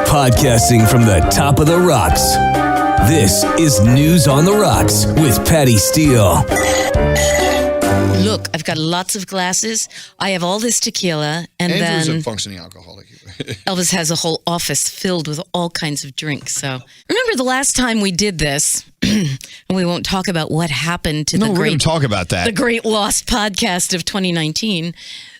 Podcasting from the top of the rocks. This is News on the Rocks with Patty Steele. Look, I've got lots of glasses. I have all this tequila. And Andrew's then a functioning alcoholic. Elvis has a whole office filled with all kinds of drinks. So remember the last time we did this, and we won't talk about what happened to we're going to talk about that. The great lost podcast of 2019.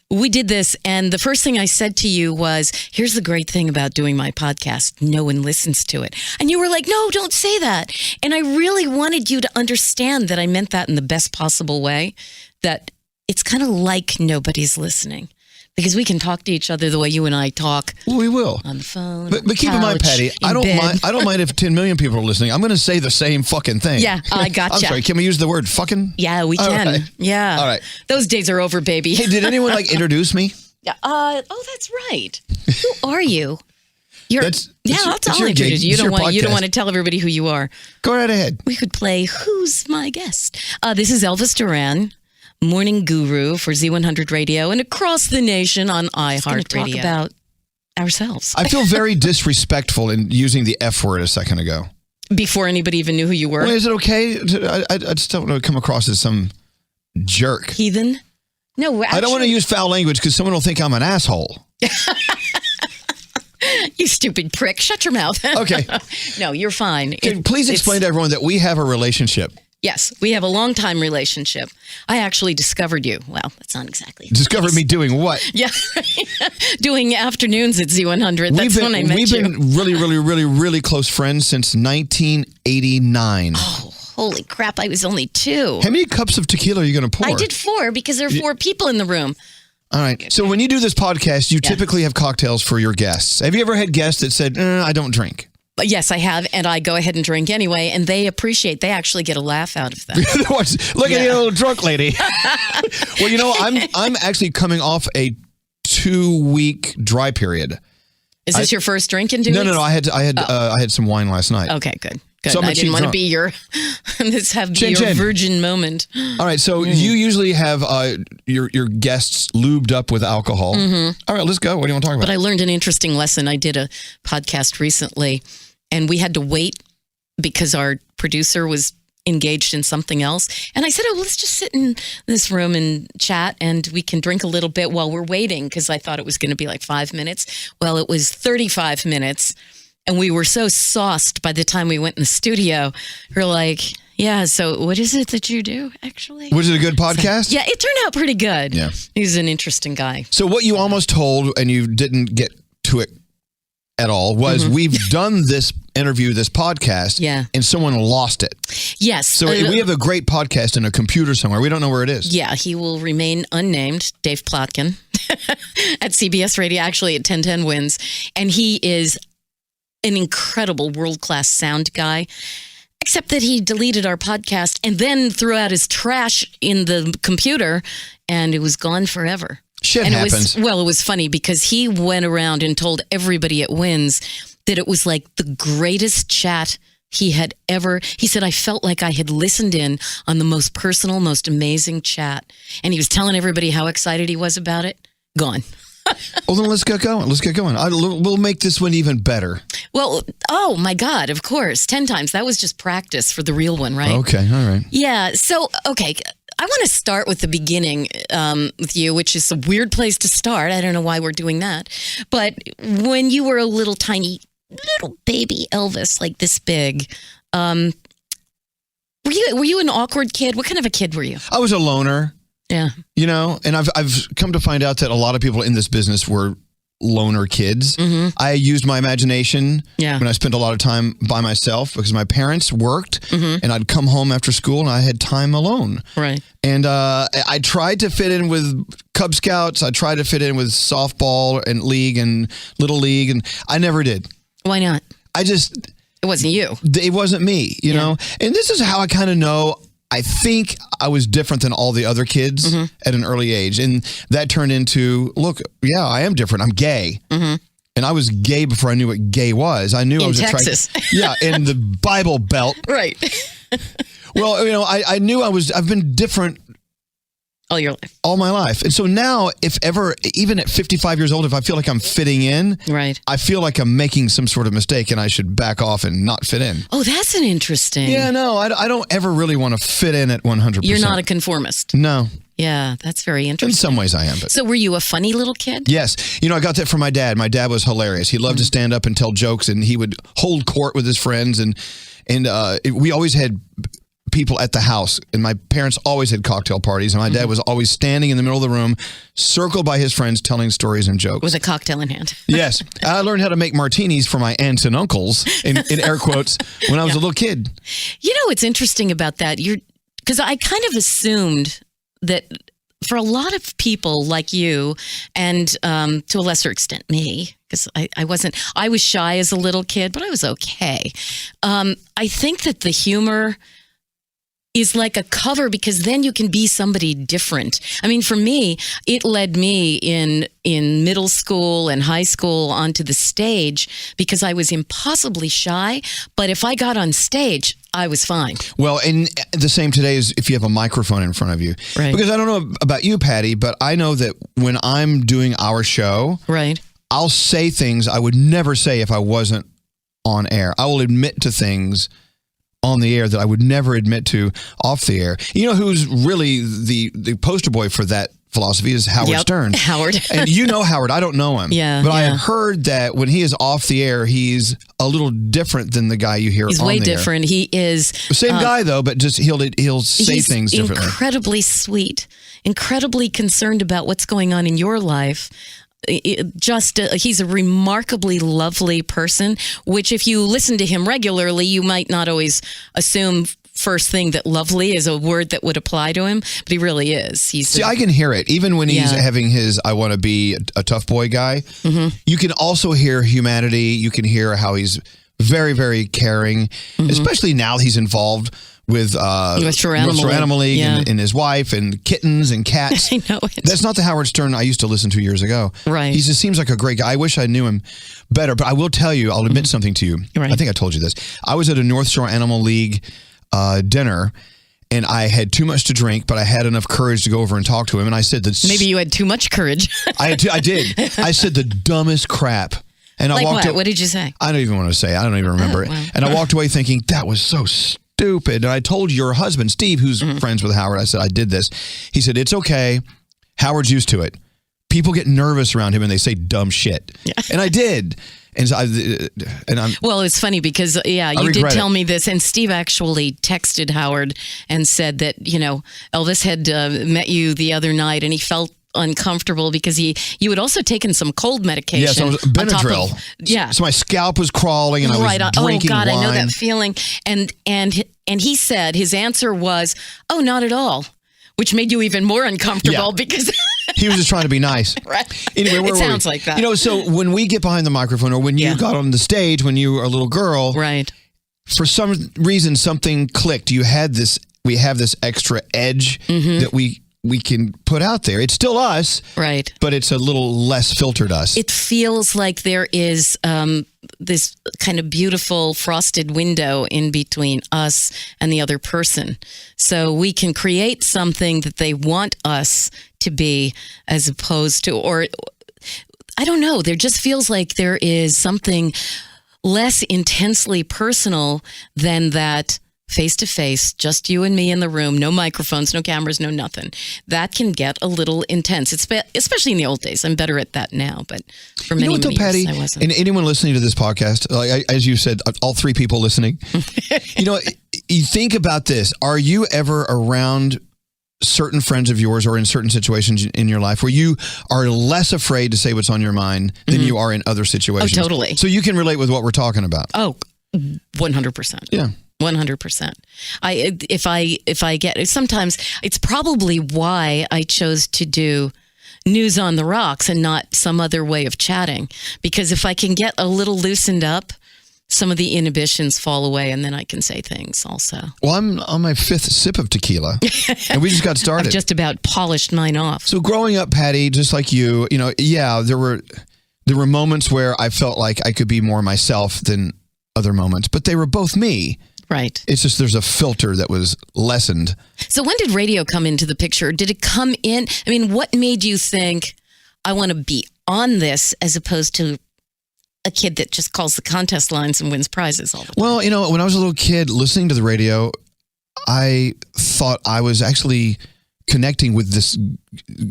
We did this, and the first thing I said to you was, here's the great thing about doing my podcast. No one listens to it. And you were like, no, don't say that. And I really wanted you to understand that I meant that in the best possible way, that it's kind of like nobody's listening. Because we can talk to each other the way you and I talk. Well, we will. On the phone, But keep in mind, Patty, I don't mind if 10 million people are listening. I'm going to say the same fucking thing. Yeah, I gotcha. I'm sorry, can we use the word fucking? Yeah, we can. Right. Yeah. All right. Those days are over, baby. Hey, did anyone introduce me? Yeah. Oh, that's right. Who are you? That's all your I gig. introduced you. It's your You don't podcast. want to tell everybody who you are. Go right ahead. We could play Who's My Guest? This is Elvis Duran, morning guru for Z100 Radio and across the nation on iHeartRadio. Talk about ourselves. I feel very disrespectful in using the F word a second ago. Before anybody even knew who you were? Well, is it okay? I just don't want to come across as some jerk. Heathen? No, actually, I don't want to use foul language because someone will think I'm an asshole. You stupid prick. Shut your mouth. Okay. No, you're fine. Please explain to everyone that we have a relationship. Yes, we have a long-time relationship. I actually discovered you. Well, that's not exactly. Discovered me doing what? Yeah, doing afternoons at Z100. That's when I met you. We've been really, really, really, really close friends since 1989. Oh, holy crap. I was only 2. How many cups of tequila are you going to pour? I did 4 because there are 4 people in the room. All right. So when you do this podcast, you typically have cocktails for your guests. Have you ever had guests that said, I don't drink? Yes, I have, and I go ahead and drink anyway, and they actually get a laugh out of that. Look at the old drunk lady. Well, I'm actually coming off a 2-week dry period. Is this your first drink in 2 weeks? No. I had some wine last night. Okay, good. So I didn't want to be your virgin moment. All right, so you usually have your guests lubed up with alcohol. Mm-hmm. All right, let's go. What do you want to talk about? But I learned an interesting lesson. I did a podcast recently, and we had to wait because our producer was engaged in something else. And I said, let's just sit in this room and chat, and we can drink a little bit while we're waiting, because I thought it was going to be like 5 minutes. Well, it was 35 minutes. And we were so sauced by the time we went in the studio. We're like, yeah, so what is it that you do, actually? Was it a good podcast? So, yeah, it turned out pretty good. Yeah. He's an interesting guy. So what you almost told, and you didn't get to it at all, was we've done this interview, this podcast, and someone lost it. Yes. So we have a great podcast in a computer somewhere. We don't know where it is. Yeah, he will remain unnamed, Dave Plotkin, at CBS Radio, actually at 1010 Wins. And he is an incredible world-class sound guy, except that he deleted our podcast and then threw out his trash in the computer, and it was gone forever. Shit happens. It was funny because he went around and told everybody at Wins that it was like the greatest chat he had ever. He said, I felt like I had listened in on the most personal, most amazing chat. And he was telling everybody how excited he was about it. Gone. Well, then let's get going. We'll make this one even better. Well, oh my God, of course. 10 times. That was just practice for the real one, right? Okay, all right. Yeah, so, okay. I want to start with the beginning with you, which is a weird place to start. I don't know why we're doing that. But when you were a little baby Elvis, like this big, were you an awkward kid? What kind of a kid were you? I was a loner. Yeah. And I've come to find out that a lot of people in this business were loner kids. Mm-hmm. I used my imagination when I spent a lot of time by myself because my parents worked and I'd come home after school and I had time alone. Right. And I tried to fit in with Cub Scouts. I tried to fit in with softball and league and little league, and I never did. Why not? It wasn't you. It wasn't me, you know? And this is how I kind of know I think I was different than all the other kids at an early age. And that turned into, look, yeah, I am different. I'm gay. Mm-hmm. And I was gay before I knew what gay was. I knew I was Texas. In the Bible Belt. Right. Well, I knew I've been different All your life. All my life. And so now, if ever, even at 55 years old, if I feel like I'm fitting in, right, I feel like I'm making some sort of mistake and I should back off and not fit in. Oh, that's an interesting. Yeah, no, I don't ever really want to fit in at 100%. You're not a conformist. No. Yeah, that's very interesting. In some ways I am. But. So were you a funny little kid? Yes. I got that from my dad. My dad was hilarious. He loved to stand up and tell jokes, and he would hold court with his friends. And we always had people at the house, and my parents always had cocktail parties, and my dad was always standing in the middle of the room, circled by his friends, telling stories and jokes. With a cocktail in hand. Yes. I learned how to make martinis for my aunts and uncles, in air quotes, when I was a little kid. What's interesting about that? Because I kind of assumed that for a lot of people like you, and to a lesser extent me, because I was shy as a little kid, but I was okay. I think that the humor is like a cover, because then you can be somebody different. I mean, for me, it led me in middle school and high school onto the stage, because I was impossibly shy. But if I got on stage, I was fine. Well, and the same today is if you have a microphone in front of you. Right. Because I don't know about you, Patty, but I know that when I'm doing our show, right, I'll say things I would never say if I wasn't on air. I will admit to things on the air that I would never admit to off the air. You know who's really the poster boy for that philosophy is Howard Stern. Howard. And you know Howard. I don't know him. Yeah. But I have heard that when he is off the air, he's a little different than the guy you hear on the air. He's way different. He is... Same guy, though, but just he'll say things differently. He's incredibly sweet, incredibly concerned about what's going on in your life. He's a remarkably lovely person, which if you listen to him regularly, you might not always assume first thing that lovely is a word that would apply to him, but he really is. I can hear it. Even when he's having his I want to be a tough boy guy, you can also hear humanity. You can hear how he's very, very caring, especially now he's involved with Your Animal League and his wife and kittens and cats. I know it. That's not the Howard Stern I used to listen to years ago. Right. He just seems like a great guy. I wish I knew him better, but I will tell you, I'll admit something to you. Right. I think I told you this. I was at a North Shore Animal League dinner, and I had too much to drink, but I had enough courage to go over and talk to him. And I said that maybe you had too much courage. I did. I said the dumbest crap. And like I walked what? What did you say? I don't even want to say. I don't even remember it. Wow. And I walked away thinking, that was so stupid. And I told your husband, Steve, who's friends with Howard, I said, I did this. He said, it's okay. Howard's used to it. People get nervous around him and they say dumb shit. Yeah. And I did. And so well, it's funny because, you did tell me this. And Steve actually texted Howard and said that, Elvis had met you the other night and he felt uncomfortable because you had also taken some cold medication. Yeah, so Benadryl. So my scalp was crawling and I was drinking wine. I know that feeling. And he said his answer was, oh, not at all, which made you even more uncomfortable because he was just trying to be nice. Right. Anyway, it sounds like that. So when we get behind the microphone or when you got on the stage when you were a little girl, right? For some reason something clicked. We have this extra edge that we can put out there. It's still us, right? But it's a little less filtered us. It feels like there is this kind of beautiful frosted window in between us and the other person. So we can create something that they want us to be as opposed to, or I don't know, there just feels like there is something less intensely personal than that face-to-face, just you and me in the room, no microphones, no cameras, no nothing. That can get a little intense, especially in the old days. I'm better at that now, but for many, many Patty, years I wasn't. And anyone listening to this podcast, as you said, all three people listening, you think about this. Are you ever around certain friends of yours or in certain situations in your life where you are less afraid to say what's on your mind than you are in other situations? Oh, totally. So you can relate with what we're talking about. Oh, 100%. Yeah. 100%. If I get, sometimes it's probably why I chose to do News on the Rocks and not some other way of chatting. Because if I can get a little loosened up, some of the inhibitions fall away and then I can say things also. Well, I'm on my fifth sip of tequila and we just got started. I've just about polished mine off. So growing up, Patty, just like you, there were moments where I felt like I could be more myself than other moments, but they were both me. Right. It's just there's a filter that was lessened. So when did radio come into the picture? Did it come in? I mean, what made you think, I want to be on this as opposed to a kid that just calls the contest lines and wins prizes all the time? Well, you know, when I was a little kid listening to the radio, I thought I was actually connecting with this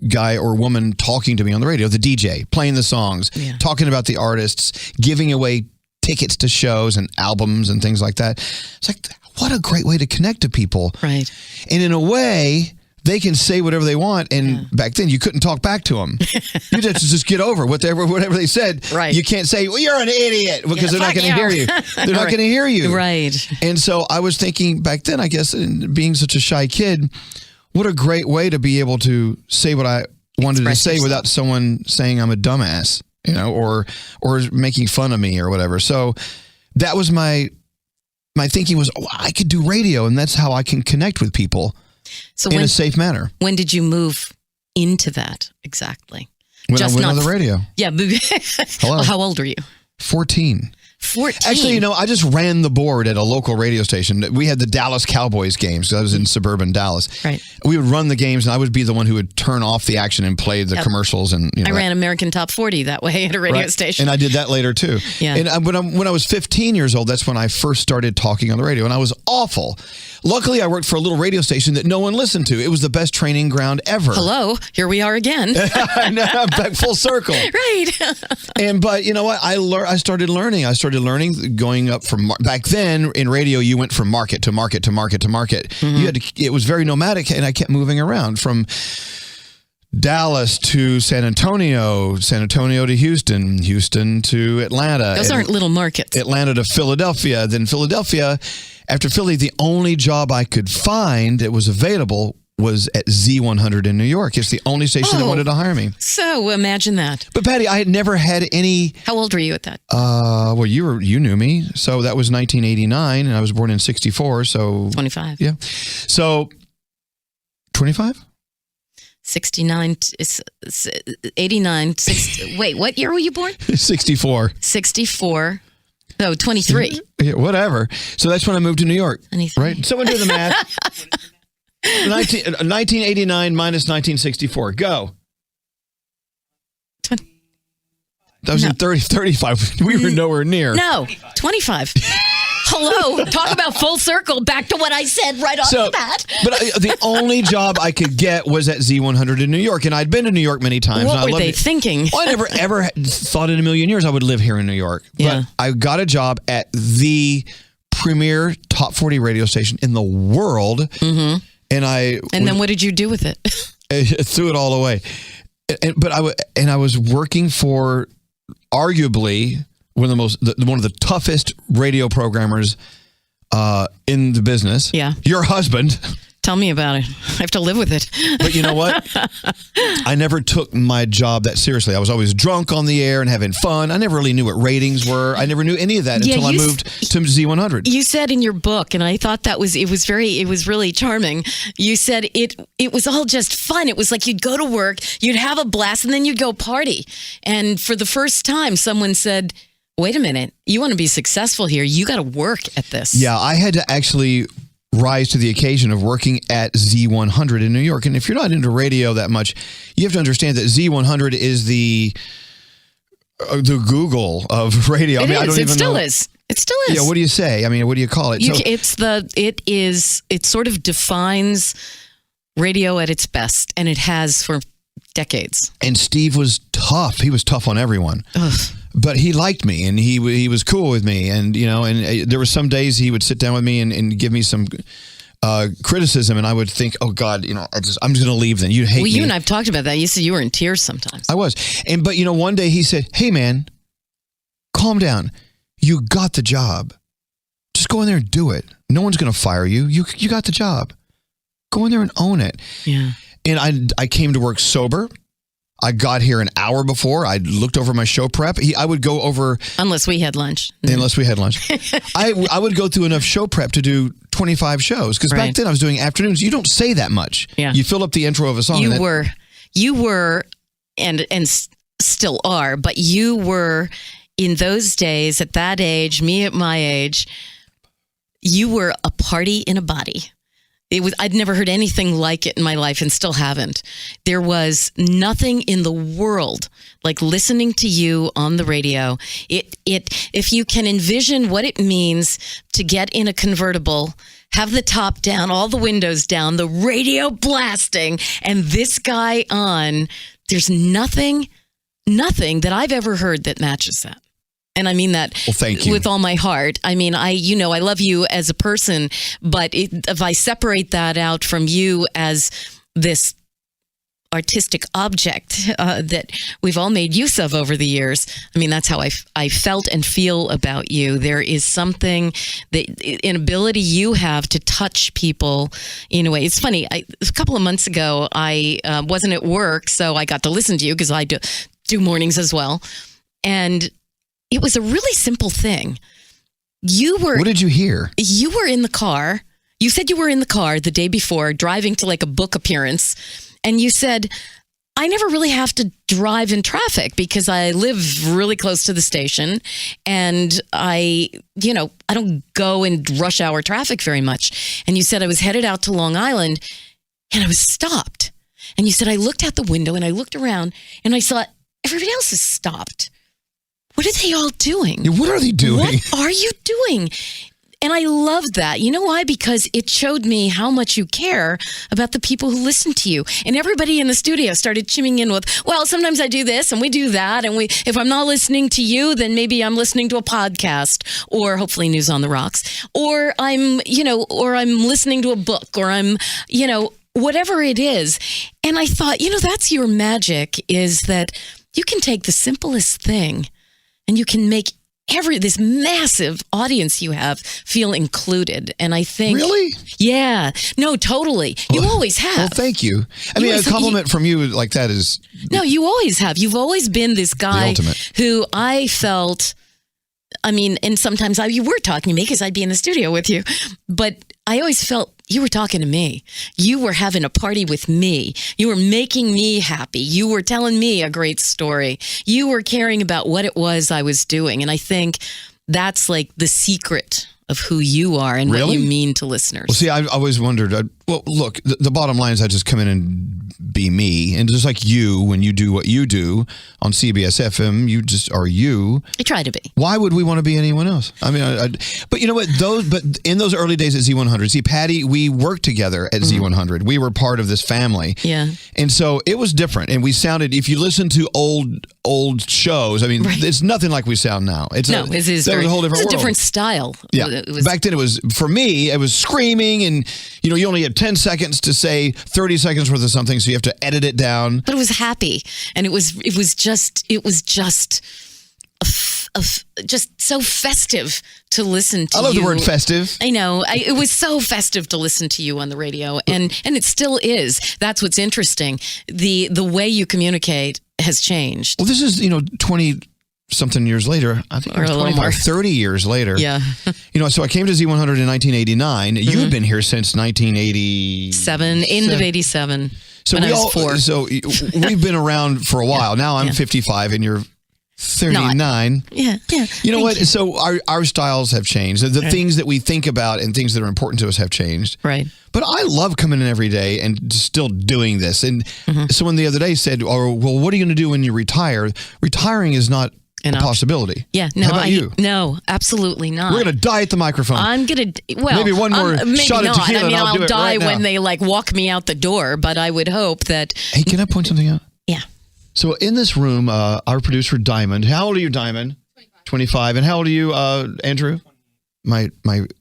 guy or woman talking to me on the radio, the DJ, playing the songs, talking about the artists, giving away tickets to shows and albums and things like that. It's like, what a great way to connect to people. Right. And in a way, they can say whatever they want. And back then, you couldn't talk back to them. You just get over whatever they said. Right. You can't say, well, you're an idiot, because they're not going to hear you. They're not going to hear you. Right. And so I was thinking back then, I guess, being such a shy kid, what a great way to be able to say what I wanted to say without someone saying I'm a dumbass, you know, or making fun of me or whatever. So that was my thinking was, oh, I could do radio, and that's how I can connect with people in a safe manner. When did you move into that exactly? When I went on the radio. Yeah. Hello. How old are you? 14. 14. Actually, you know, I just ran the board at a local radio station. We had the Dallas Cowboys games, because I was in suburban Dallas. Right. We would run the games, and I would be the one who would turn off the action and play the commercials. And I ran American Top 40 that way at a radio station. And I did that later, too. Yeah. And when I was 15 years old, that's when I first started talking on the radio, and I was awful. Luckily, I worked for a little radio station that no one listened to. It was the best training ground ever. Hello, here we are again. I'm back full circle. Right. But you know what? I started learning. Going up from back then in radio, you went from market to market to market to market. Mm-hmm. It was very nomadic, and I kept moving around from Dallas to San Antonio to Houston to Atlanta. Those aren't little markets. Atlanta to Philadelphia, then Philadelphia. After Philly, the only job I could find that was available was at Z100 in New York. It's the only station that wanted to hire me. So imagine that. But Patty, I had never had any. How old were you at that? Well, you knew me, so that was 1989, and I was born in '64, so 25. Yeah, so 25. 69, 89, wait, what year were you born? 64. 64. No, 23. Yeah, whatever. So that's when I moved to New York. 23. Right? Someone do the math. 1989 minus 1964. Go. 20. That was in 35. We were nowhere near. No, 25. Hello. Talk about full circle. Back to what I said right off the bat. But the only job I could get was at Z100 in New York. And I'd been to New York many times. What and were they thinking? Well, I never ever thought in a million years I would live here in New York. Yeah. But I got a job at the premier top 40 radio station in the world. Mm-hmm. And then what did you do with it? I threw it all away. But I was working for arguably one of the toughest radio programmers in the business. Yeah. Your husband. Tell me about it. I have to live with it. But you know what? I never took my job that seriously. I was always drunk on the air and having fun. I never really knew what ratings were. I never knew any of that until I moved to Z100. You said in your book, and I thought it was really charming. You said it was all just fun. It was like you'd go to work, you'd have a blast, and then you'd go party. And for the first time, someone said, wait a minute, you want to be successful here, you got to work at this. Yeah, I had to actually rise to the occasion of working at Z100 in New York. And if you're not into radio that much, you have to understand that Z100 is the Google of radio. It still is. Yeah, what do you say? I mean, what do you call it? It sort of defines radio at its best, and it has for decades. And Steve was tough. He was tough on everyone. Ugh. But he liked me, and he was cool with me, and there were some days he would sit down with me and give me some criticism, and I would think, oh God, I'm just going to leave. Then you hate me. Well, you and I've talked about that. You said you were in tears sometimes. I was, but one day he said, "Hey man, calm down. You got the job. Just go in there and do it. No one's going to fire you. You got the job. Go in there and own it." Yeah. And I came to work sober. I got here an hour before. I looked over my show prep. I would go over... Unless we had lunch. Unless we had lunch. I would go through enough show prep to do 25 shows. Because back then I was doing afternoons. You don't say that much. Yeah. You fill up the intro of a song. You were, and still are, but you were in those days, at that age, me at my age, you were a party in a body. I'd never heard anything like it in my life and still haven't. There was nothing in the world like listening to you on the radio. If you can envision what it means to get in a convertible, have the top down, all the windows down, the radio blasting, and this guy on, there's nothing that I've ever heard that matches that. And I mean that thank you. With all my heart. I mean, I love you as a person, but if I separate that out from you as this artistic object that we've all made use of over the years, I mean, that's how I felt and feel about you. There is something, an ability you have to touch people in a way. It's funny, a couple of months ago, I wasn't at work, so I got to listen to you because I do mornings as well. And it was a really simple thing. What did you hear? You were in the car. You said you were in the car the day before, driving to like a book appearance. And you said, I never really have to drive in traffic because I live really close to the station. And I don't go in rush hour traffic very much. And you said I was headed out to Long Island and I was stopped. And you said, I looked out the window and I looked around and I saw everybody else is stopped. What are they all doing? What are they doing? What are you doing? And I loved that. You know why? Because it showed me how much you care about the people who listen to you. And everybody in the studio started chiming in with, well, sometimes I do this and we do that. And if I'm not listening to you, then maybe I'm listening to a podcast or hopefully News on the Rocks. Or I'm listening to a book or I'm, whatever it is. And I thought, that's your magic, is that you can take the simplest thing and you can make this massive audience you have feel included. And I think... Really? Yeah. No, totally. You always have. Well, thank you. I mean, a compliment from you like that is... No, you always have. You've always been this guy who I felt... I mean, and sometimes you were talking to me because I'd be in the studio with you, but I always felt you were talking to me. You were having a party with me. You were making me happy. You were telling me a great story. You were caring about what it was I was doing. And I think that's like the secret of who you are and what you mean to listeners. Well, see, I always wondered, look, the bottom line is I just come in and be me. And just like you, when you do what you do on CBS FM, you just are you. I try to be. Why would we want to be anyone else? I mean, but you know what? But in those early days at Z100, see, Patty, we worked together at Z100. We were part of this family. Yeah. And so it was different. And we sounded, if you listen to old shows, I mean, it's nothing like we sound now. It's a whole different world. It's a different style. Yeah. Back then, for me, it was screaming, and you only had 10 seconds to say 30 seconds worth of something, so you have to edit it down. But it was happy, and it was just so festive to listen to you. I love the word festive. I know. It was so festive to listen to you on the radio, and it still is. That's what's interesting. The way you communicate has changed. Well, this is 20-something years later. I think it was 25, 30 years later. Yeah. So I came to Z100 in 1989. Mm-hmm. You've been here since 1987. End of 87. So when I was 4. So we've been around for a while. Now I'm 55 and you're 39. Yeah. You know what? So our styles have changed. The things that we think about and things that are important to us have changed. Right. But I love coming in every day and still doing this. And someone the other day said, well, what are you going to do when you retire? Retiring is not a possibility. Yeah. No, how about you? No, absolutely not. We're going to die at the microphone. I'm going to, maybe one more shot of tequila. I mean, I'll die right when they walk me out the door, but I would hope that. Hey, can I point something out? Yeah. So in this room, our producer, Diamond. How old are you, Diamond? 25. And how old are you, Andrew? My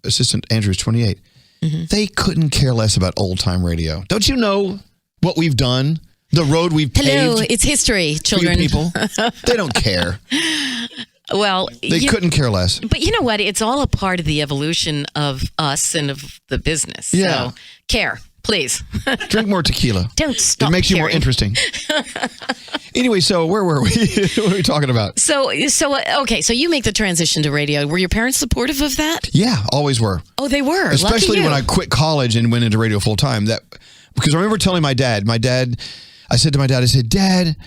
assistant, Andrew, is 28. Mm-hmm. They couldn't care less about old-time radio. Don't you know what we've done? The road we've paved. Hello, it's history, children. People. They don't care. Well, they couldn't care less. But you know what? It's all a part of the evolution of us and of the business. Yeah. So care, please. Drink more tequila. Don't stop. It makes you more interesting. Anyway, so where were we? What are we talking about? So you make the transition to radio. Were your parents supportive of that? Yeah, always were. Oh, they were. Especially when I quit college and went into radio full time. Because I remember telling my dad. I said to my dad, Dad,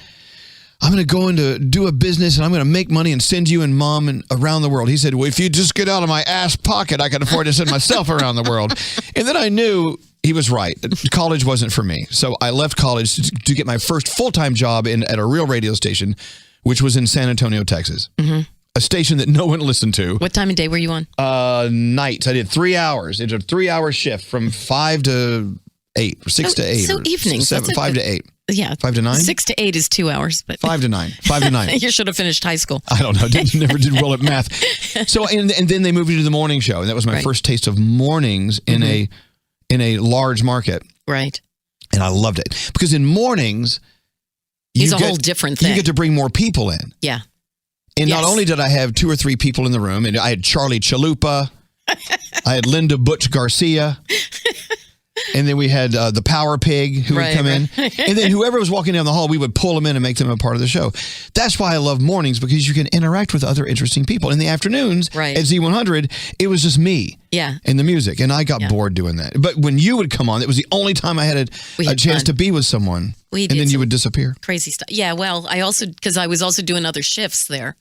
I'm going to go into do a business and I'm going to make money and send you and mom and around the world. He said, well, if you just get out of my ass pocket, I can afford to send myself around the world. And then I knew he was right. College wasn't for me. So I left college to get my first full-time job at a real radio station, which was in San Antonio, Texas. Mm-hmm. A station that no one listened to. What time of day were you on? Nights. I did 3 hours. It's a 3-hour shift from 5 to 8, or 6 to 8. So evenings. 5 to 8. Yeah. 5 to 9? 6 to 8 is 2 hours. But 5 to 9. 5 to 9. You should have finished high school. I don't know. Never did well at math. So, and then they moved me to the morning show. And that was my first taste of mornings in a large market. Right. And I loved it. Because in mornings, it's a whole different thing. You get to bring more people in. Yeah. And not only did I have 2 or 3 people in the room, and I had Charlie Chalupa, I had Linda Butch Garcia, and then we had the Power Pig who would come in. And then whoever was walking down the hall, we would pull them in and make them a part of the show. That's why I love mornings, because you can interact with other interesting people. In the afternoons at Z100, it was just me and the music. And I got bored doing that. But when you would come on, it was the only time I had a chance to be with someone. And then you would disappear. Crazy stuff. Yeah, well, because I was also doing other shifts there.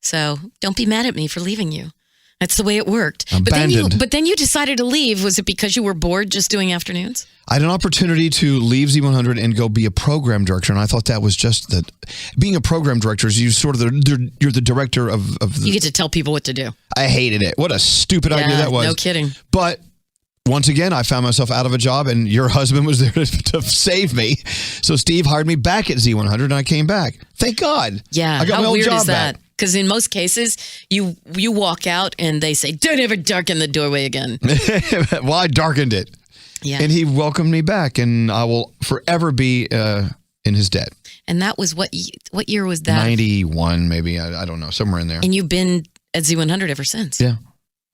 So don't be mad at me for leaving you. That's the way it worked. Abandoned. But then you decided to leave. Was it because you were bored just doing afternoons? I had an opportunity to leave Z100 and go be a program director, and I thought that was just that. Being a program director is you sort of you're the director of the. You get to tell people what to do. I hated it. What a stupid idea that was. No kidding. But once again, I found myself out of a job, and your husband was there to save me. So Steve hired me back at Z100, and I came back. Thank God. Yeah. I got my old job back. Because in most cases, you walk out and they say, don't ever darken the doorway again. Well, I darkened it. Yeah. And he welcomed me back, and I will forever be in his debt. And that was what year was that? 91, maybe. I don't know. Somewhere in there. And you've been at Z100 ever since? Yeah.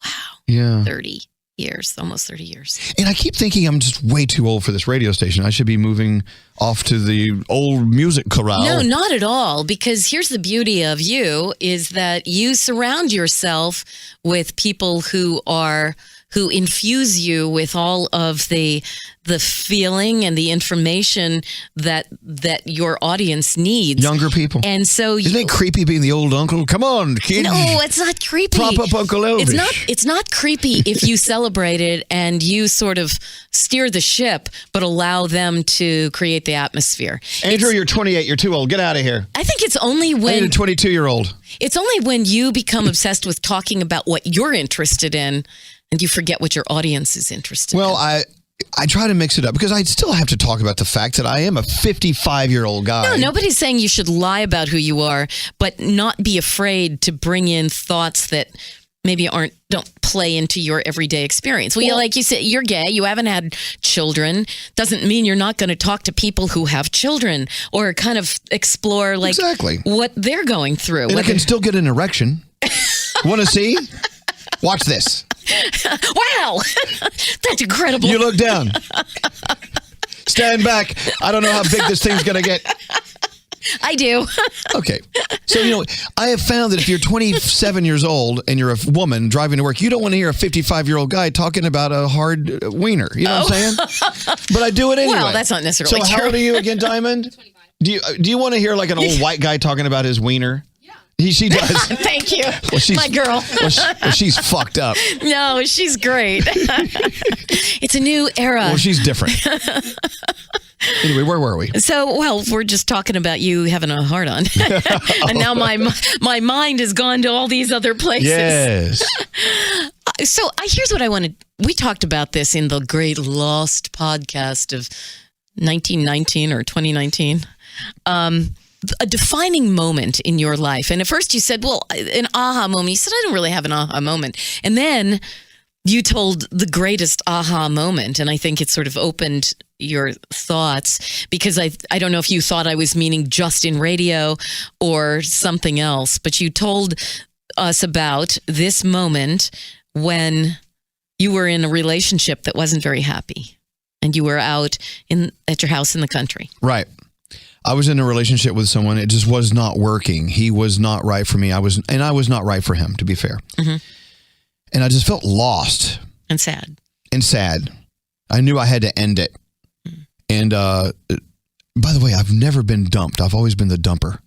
Wow. Yeah. 30 years, almost 30 years. And I keep thinking I'm just way too old for this radio station. I should be moving off to the old music corral. No, not at all. Because here's the beauty of you is that you surround yourself with people who infuse you with all of the feeling and the information that your audience needs. Younger people. And so isn't it creepy being the old uncle? Come on, kid. No, it's not creepy. Prop up Uncle Elvis. It's not creepy if you celebrate it and you sort of steer the ship, but allow them to create the atmosphere. Andrew, you're 28. You're too old. Get out of here. I think it's only when... I need a 22-year-old. It's only when you become obsessed with talking about what you're interested in and you forget what your audience is interested in. Well, I try to mix it up because I still have to talk about the fact that I am a 55-year-old guy. No, nobody's saying you should lie about who you are, but not be afraid to bring in thoughts that maybe don't play into your everyday experience. Well, like you said, you're gay, you haven't had children. Doesn't mean you're not going to talk to people who have children or kind of explore what they're going through. And I can still get an erection. Want to see? Watch this. Wow. That's incredible. You look down. Stand back. I don't know how big this thing's going to get. I do. Okay. So, I have found that if you're 27 years old and you're a woman driving to work, you don't want to hear a 55-year-old guy talking about a hard wiener. You know what I'm saying? But I do it anyway. Well, that's not necessarily true. So how old are you again, Diamond? 25. Do you want to hear like an old white guy talking about his wiener? She does. Thank you. Well, my girl. She's fucked up. No, she's great. It's a new era. Well, she's different. Anyway, where were we? So, we're just talking about you having a heart on. And now my mind has gone to all these other places. Yes. So here's what I wanted. We talked about this in the Great Lost podcast of 1919 or 2019. A defining moment in your life. And at first you said, an aha moment. You said, I don't really have an aha moment. And then you told the greatest aha moment. And I think it sort of opened your thoughts because I don't know if you thought I was meaning just in radio or something else, but you told us about this moment when you were in a relationship that wasn't very happy and you were out at your house in the country. Right. I was in a relationship with someone. It just was not working. He was not right for me. I was not right for him, to be fair. Mm-hmm. And I just felt lost. And sad. I knew I had to end it. Mm-hmm. And by the way, I've never been dumped. I've always been the dumper.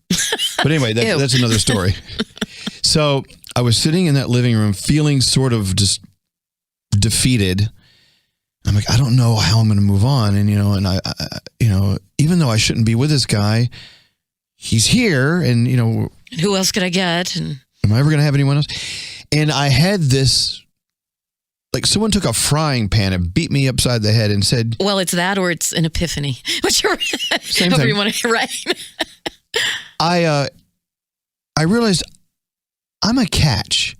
But anyway, that's another story. So I was sitting in that living room feeling sort of just defeated. I'm like, I don't know how I'm going to move on. And, I even though I shouldn't be with this guy, he's here. And, who else could I get? And am I ever going to have anyone else? And I had this, like someone took a frying pan and beat me upside the head and said, well, it's that or it's an epiphany. Whichever same thing. You want to, right? I realized I'm a catch.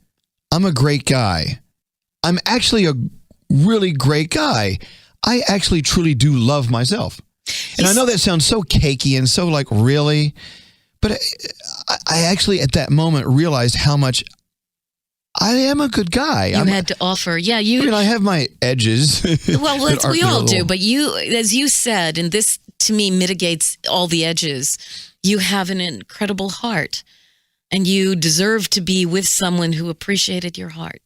I'm a great guy. I'm actually a really great guy. I actually truly do love myself. And I know that sounds so cakey and so like really, but I actually at that moment realized how much I am a good guy. You had to offer. Yeah, I have my edges. Well, we all do. But you, as you said, and this to me mitigates all the edges, you have an incredible heart. And you deserve to be with someone who appreciated your heart.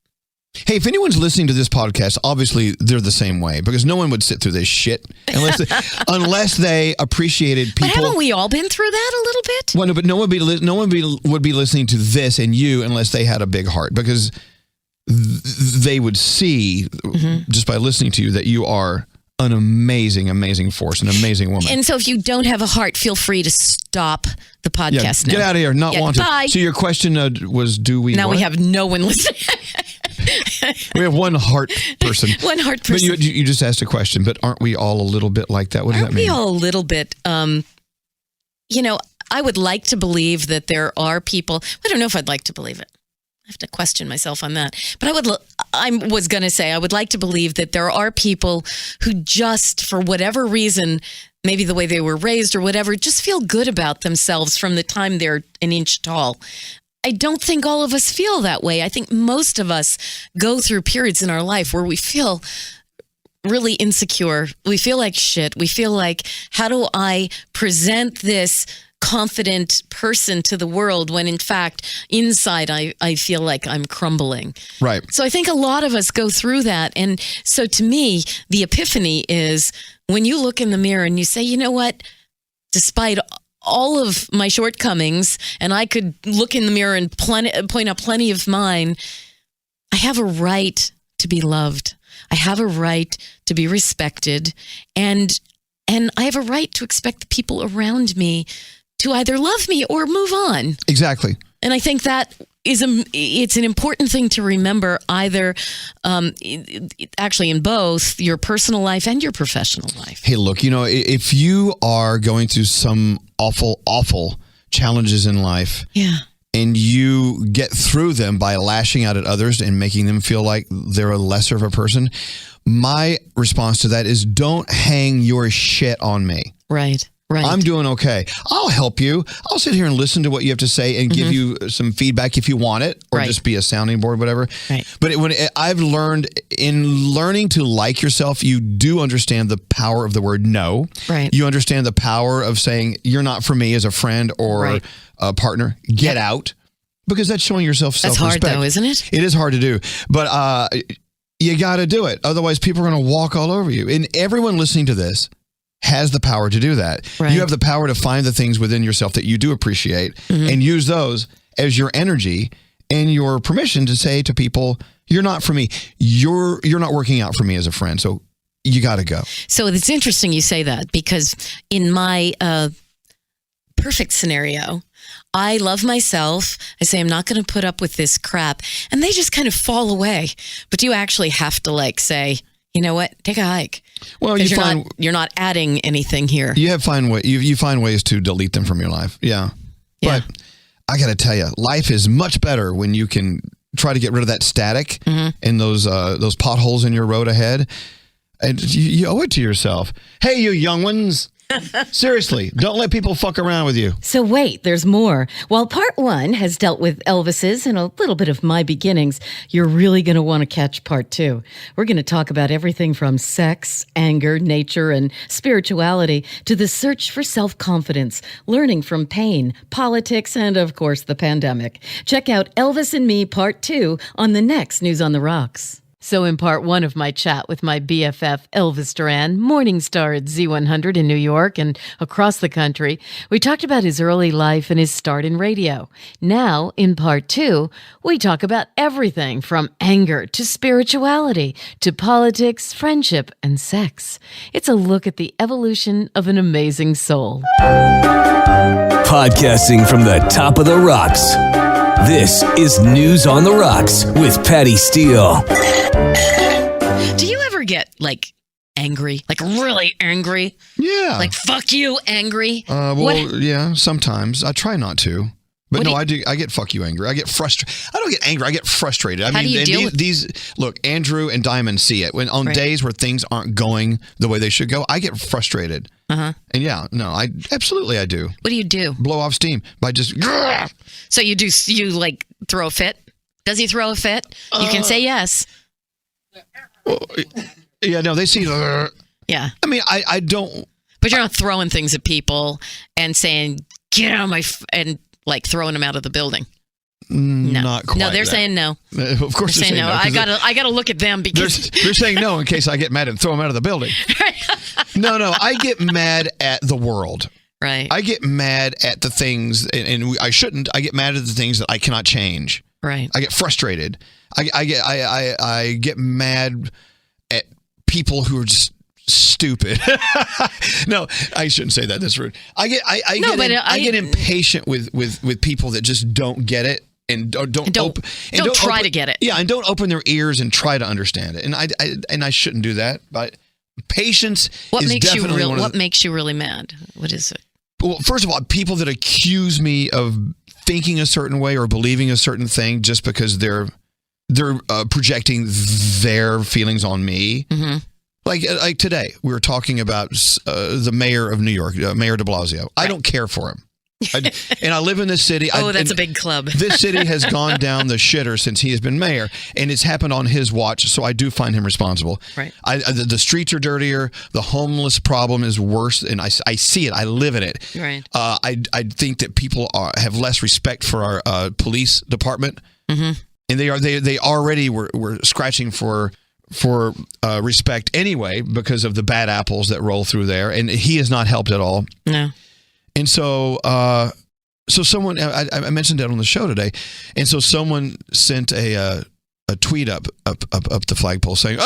Hey, if anyone's listening to this podcast, obviously they're the same way because no one would sit through this shit unless they appreciated people. But haven't we all been through that a little bit? Well, no, but no one would be listening to this and you unless they had a big heart because they would see just by listening to you that you are an amazing, amazing force, an amazing woman. And so if you don't have a heart, feel free to stop the podcast now. Get out of here. Not wanted. Bye. So your question was, do we Now we have no one listening. We have one heart person. One heart person. But you just asked a question, but aren't we all a little bit like that? What does that mean? Aren't we all a little bit? I would like to believe that there are people. I don't know if I'd like to believe it. I have to question myself on that. But I was going to say, I would like to believe that there are people who just, for whatever reason, maybe the way they were raised or whatever, just feel good about themselves from the time they're an inch tall. I don't think all of us feel that way. I think most of us go through periods in our life where we feel really insecure. We feel like shit. We feel like, how do I present this confident person to the world when in fact inside I feel like I'm crumbling. Right. So I think a lot of us go through that. And so to me, the epiphany is when you look in the mirror and you say, you know what, despite all of my shortcomings, and I could look in the mirror and point out plenty of mine, I have a right to be loved. I have a right to be respected. And I have a right to expect the people around me to either love me or move on. Exactly. And I think that it's an important thing to remember either actually in both your personal life and your professional life. Hey, look, if you are going through some awful, awful challenges in life, yeah, and you get through them by lashing out at others and making them feel like they're a lesser of a person, my response to that is don't hang your shit on me. Right. Right. I'm doing okay. I'll help you. I'll sit here and listen to what you have to say and give you some feedback if you want it, or just be a sounding board, whatever. Right. But I've learned in learning to like yourself, you do understand the power of the word no. Right. You understand the power of saying you're not for me as a friend or a partner. Get out, because that's showing yourself self-respect. That's hard though, isn't it? It is hard to do, but you got to do it. Otherwise, people are going to walk all over you. And everyone listening to this has the power to do that. Right. You have the power to find the things within yourself that you do appreciate and use those as your energy and your permission to say to people, you're not for me. You're not working out for me as a friend. So you got to go. So it's interesting you say that, because in my perfect scenario, I love myself. I say, I'm not going to put up with this crap. And they just kind of fall away. But you actually have to say, you know what? Take a hike. Well, you're not adding anything here. You find ways to delete them from your life. Yeah. But I got to tell you, life is much better when you can try to get rid of that static and those potholes in your road ahead. And you owe it to yourself. Hey, you young ones. Seriously, don't let people fuck around with you. So wait, there's more. While part one has dealt with Elvis's and a little bit of my beginnings, you're really going to want to catch part two. We're going to talk about everything from sex, anger, nature, and spirituality to the search for self-confidence, learning from pain, politics, and of course the pandemic. Check out Elvis and Me part 2 on the next News on the Rocks. So in part one of my chat with my BFF, Elvis Duran, morning star at Z100 in New York and across the country, we talked about his early life and his start in radio. Now, in part two, we talk about everything from anger to spirituality to politics, friendship, and sex. It's a look at the evolution of an amazing soul. Podcasting from the top of the rocks. This is News on the Rocks with Patty Steele. Do you ever get angry? Really angry? Yeah. Fuck you angry? Yeah, sometimes. I try not to. But I do. I get fuck you angry. I get frustrated. I don't get angry. I get frustrated. How do you deal with these? Look, Andrew and Diamond see it. When on days where things aren't going the way they should go, I get frustrated. And I do. What do you do? Blow off steam by just. So you throw a fit? Does he throw a fit? You can say yes. Yeah, no, they see. Yeah. I mean, I don't. But you're not throwing things at people and saying, get out of my... and throwing them out of the building. No. Not quite. No, they're saying no. Of course they're saying no. I gotta look at them because... They're saying no in case I get mad and throw them out of the building. No, I get mad at the world. Right. I get mad at the things, and I shouldn't. I get mad at the things that I cannot change. Right. I get frustrated. I get mad at people who are just stupid. No, I shouldn't say that. That's rude. I get impatient with people that just don't get it and don't try to get it. Yeah, and don't open their ears and try to understand it. And I shouldn't do that. But patience what is makes definitely what makes you really mad? What is it? Well, first of all, people that accuse me of thinking a certain way or believing a certain thing just because they're projecting their feelings on me. Mm-hmm. Like today, we were talking about the mayor of New York, Mayor de Blasio. I don't care for him. And I live in this city. That's a big club. This city has gone down the shitter since he has been mayor, and it's happened on his watch, so I do find him responsible. Right. The streets are dirtier. The homeless problem is worse, and I see it. I live in it. Right. I think that people have less respect for our police department, and they already were scratching for respect anyway because of the bad apples that roll through there, and he has not helped at all. No. And so someone I mentioned that on the show today, and so someone sent a tweet up the flagpole saying,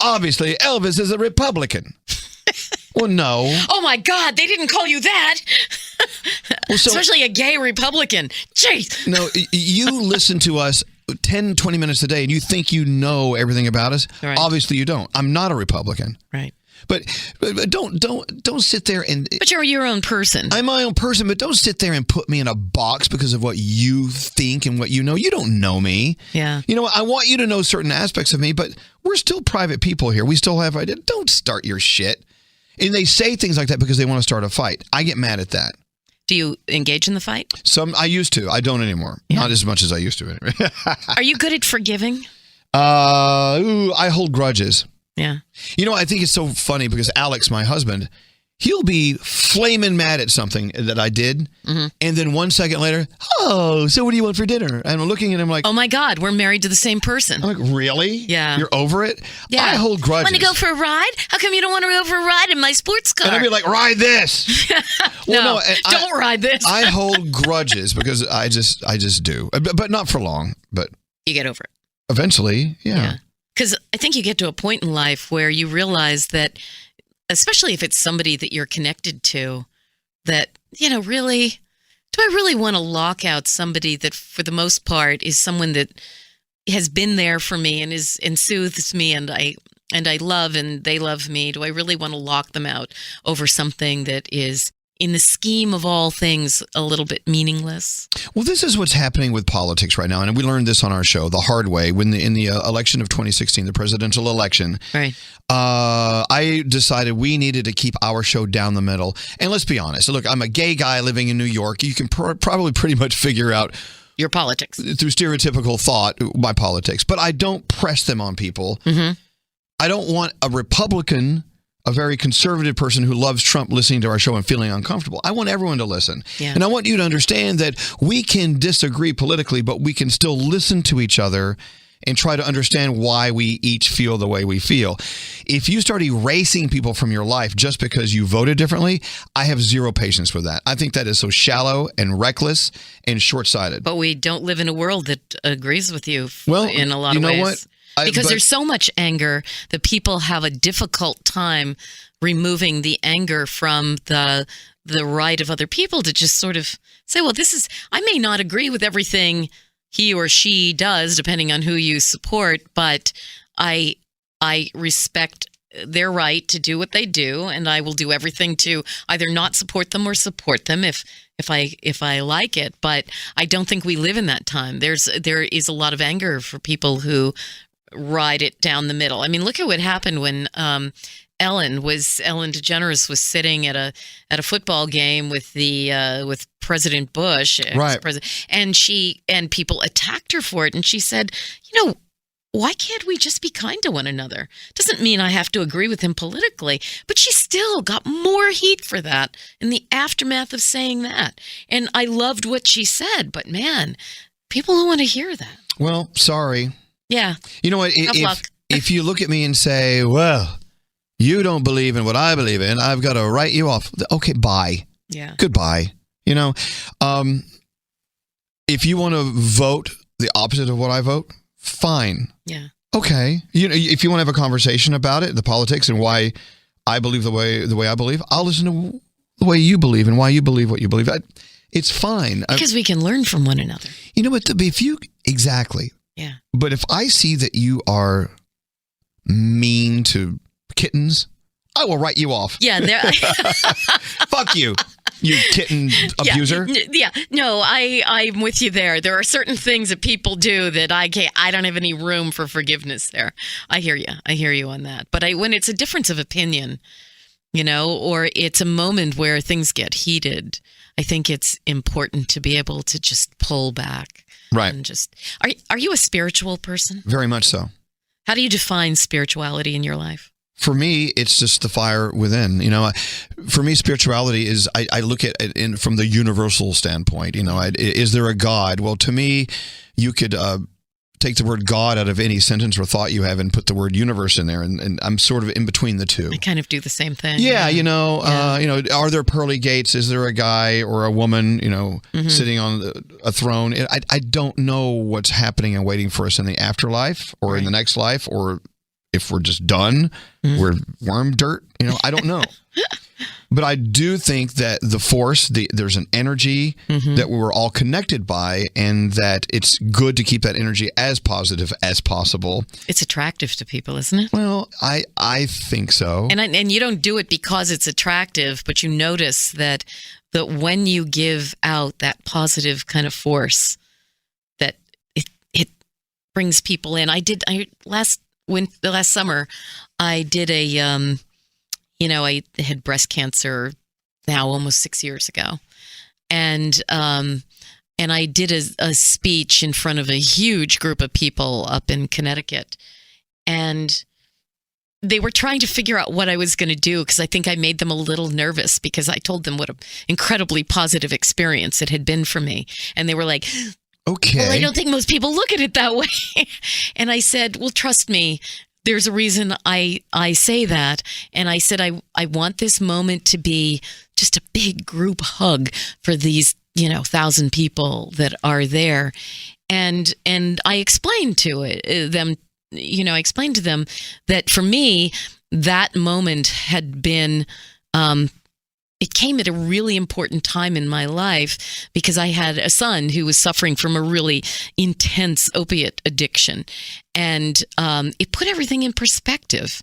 obviously Elvis is a Republican." Well, no. Oh my God, they didn't call you that. Well, especially a gay Republican. Jeez. No, you listen to us 10, 20 minutes a day and you think you know everything about us. Right. Obviously you don't. I'm not a Republican. Right. But don't sit there and... But you're your own person. I'm my own person, but don't sit there and put me in a box because of what you think and what you know. You don't know me. Yeah. You know, I want you to know certain aspects of me, but we're still private people here. We still have ideas. Don't start your shit. And they say things like that because they want to start a fight. I get mad at that. Do you engage in the fight? I used to. I don't anymore. Yeah. Not as much as I used to anyway. Are you good at forgiving? I hold grudges. Yeah. You know, I think it's so funny because Alex, my husband, he'll be flaming mad at something that I did. Mm-hmm. And then 1 second later, so what do you want for dinner? And I'm looking at him like, oh my God, we're married to the same person. I'm like, really? Yeah. You're over it? Yeah. I hold grudges. Want to go for a ride? How come you don't want to go for a ride in my sports car? And I'd be like, ride this. Well, don't ride this. I hold grudges because I just do. But not for long. But you get over it. Eventually, yeah. Because I think you get to a point in life where you realize that, especially if it's somebody that you're connected to, that, really, do I really want to lock out somebody that for the most part is someone that has been there for me and soothes me and I love and they love me? Do I really want to lock them out over something that is, in the scheme of all things, a little bit meaningless? Well, this is what's happening with politics right now. And we learned this on our show the hard way in the election of 2016, the presidential election. Right. I decided we needed to keep our show down the middle. And let's be honest. Look, I'm a gay guy living in New York. You can probably pretty much figure out your politics through stereotypical thought, my politics. But I don't press them on people. Mm-hmm. I don't want a Republican, a very conservative person who loves Trump listening to our show and feeling uncomfortable. I want everyone to listen. Yeah. And I want you to understand that we can disagree politically, but we can still listen to each other and try to understand why we each feel the way we feel. If you start erasing people from your life just because you voted differently, I have zero patience with that. I think that is so shallow and reckless and short-sighted. But we don't live in a world that agrees with you Well, in a lot of you know ways. what? Because there's so much anger that people have a difficult time removing the anger from the right of other people to just sort of say, well, I may not agree with everything he or she does, depending on who you support, but I respect their right to do what they do, and I will do everything to either not support them or support them if I like it. But I don't think we live in that time. There is a lot of anger for people who ride it down the middle. I mean, look at what happened when Ellen DeGeneres was sitting at a football game with with President Bush, right? And people attacked her for it, and she said, why can't we just be kind to one another? Doesn't mean I have to agree with him politically, but she still got more heat for that in the aftermath of saying that. And I loved what she said, but man, people don't want to hear that. Well, sorry. Yeah. You know what? If you look at me and say, well, you don't believe in what I believe in, I've got to write you off. Okay, bye. Yeah. Goodbye. If you want to vote the opposite of what I vote, fine. Yeah. Okay. If you want to have a conversation about it, the politics and why I believe the way I believe, I'll listen to the way you believe and why you believe what you believe. It's fine. Because we can learn from one another. You know what? Exactly. Yeah. But if I see that you are mean to kittens, I will write you off. Yeah. Fuck you. You kitten abuser. Yeah. No, I'm with you there. There are certain things that people do that I don't have any room for forgiveness there. I hear you on that. But when it's a difference of opinion, or it's a moment where things get heated, I think it's important to be able to just pull back. Right. And just, are you a spiritual person? Very much so. How do you define spirituality in your life? For me, it's just the fire within. For me, spirituality is, I look at it from the universal standpoint. Is there a God? Well, to me, you could take the word God out of any sentence or thought you have and put the word universe in there. And I'm sort of in between the two. I kind of do the same thing. Yeah, are there pearly gates? Is there a guy or a woman, sitting on a throne? I don't know what's happening and waiting for us in the afterlife or in the next life, or if we're just done, we're worm dirt. I don't know. But I do think that the force, there's an energy that we're all connected by, and that it's good to keep that energy as positive as possible. It's attractive to people, isn't it? Well, I think so. And you don't do it because it's attractive, but you notice that when you give out that positive kind of force, that it brings people in. Last summer, I did I had breast cancer now almost 6 years ago. And I did a speech in front of a huge group of people up in Connecticut. And they were trying to figure out what I was going to do, because I think I made them a little nervous, because I told them what an incredibly positive experience it had been for me. And they were like, okay. Well, I don't think most people look at it that way. And I said, well, trust me, there's a reason I say that. And I said, I want this moment to be just a big group hug for these, 1,000 people that are there. And I explained to them, I explained to them that for me, that moment had been, it came at a really important time in my life, because I had a son who was suffering from a really intense opiate addiction. And it put everything in perspective.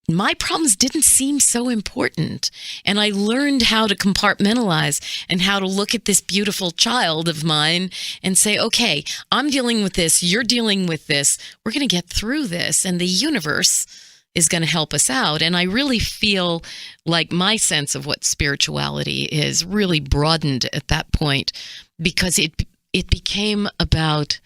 My problems didn't seem so important. And I learned how to compartmentalize and how to look at this beautiful child of mine and say, okay, I'm dealing with this. You're dealing with this. We're going to get through this. And the universe is going to help us out. And I really feel like my sense of what spirituality is really broadened at that point, because it became about